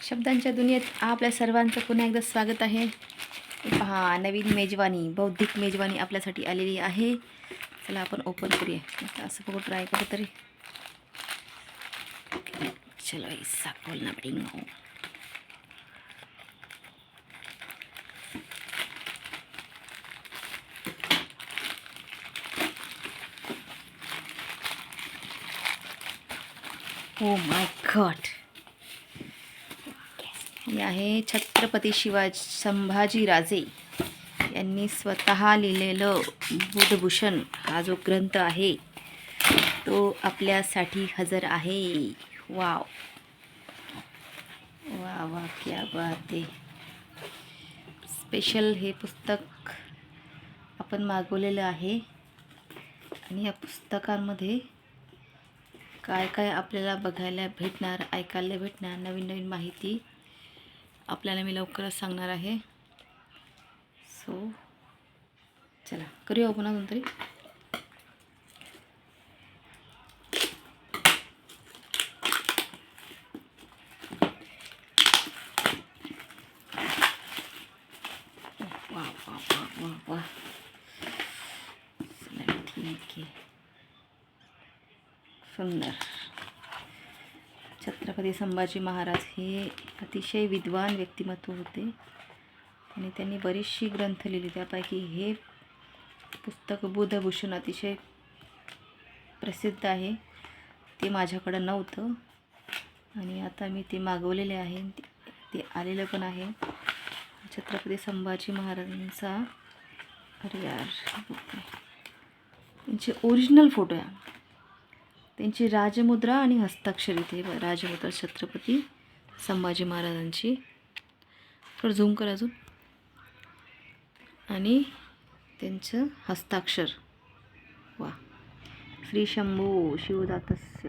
शब्दांच्या दुनियेत आपल्या सर्वांचं पुन्हा एकदा स्वागत आहे. पहा, नवीन मेजवानी, बौद्धिक मेजवानी आपल्यासाठी आलेली आहे. चला आपण ओपन करूया. आता असं बघू, ट्राय करू तरी. चलो ऐसा खोलना पड़ेगा. Oh my God. हे आहे छत्रपती संभाजीराजे यांनी स्वतः लिहिलेलं बुधभूषण. हा जो ग्रंथ आहे तो आपल्यासाठी हजर आहे. वाव वा वा, क्या बात आहे. स्पेशल हे पुस्तक आपण मागवलेलं आहे आणि या पुस्तकांमध्ये काय काय आपल्याला बघायला भेटणार, ऐकायला भेटणार, नवीन नवीन माहिती आपल्याला मी लवकरच सांगणार आहे. सो चला करूया ओपन अजून तरी. वा वा वा वा वा, चला ठीक आहे. सुंदर. छत्रपती संभाजी महाराज हे अतिशय विद्वान व्यक्तिमत्व होते आणि त्यांनी बरीचशी ग्रंथ लिहिली. त्यापैकी हे पुस्तक बुधभूषण अतिशय प्रसिद्ध आहे. ते माझ्याकडं नव्हतं आणि आता मी ते मागवलेले आहे. ते आलेलं पण आहे. छत्रपती संभाजी महाराजांचा, अरे यार, त्यांचे ओरिजिनल फोटो आहे. त्यांची राजमुद्रा आणि हस्ताक्षर इथे. राजमुद्रा छत्रपती संभाजी महाराजांची. थोडं झूम कर अजून. आणि त्यांचं हस्ताक्षर. वा. श्री शंभो शिवदातस्य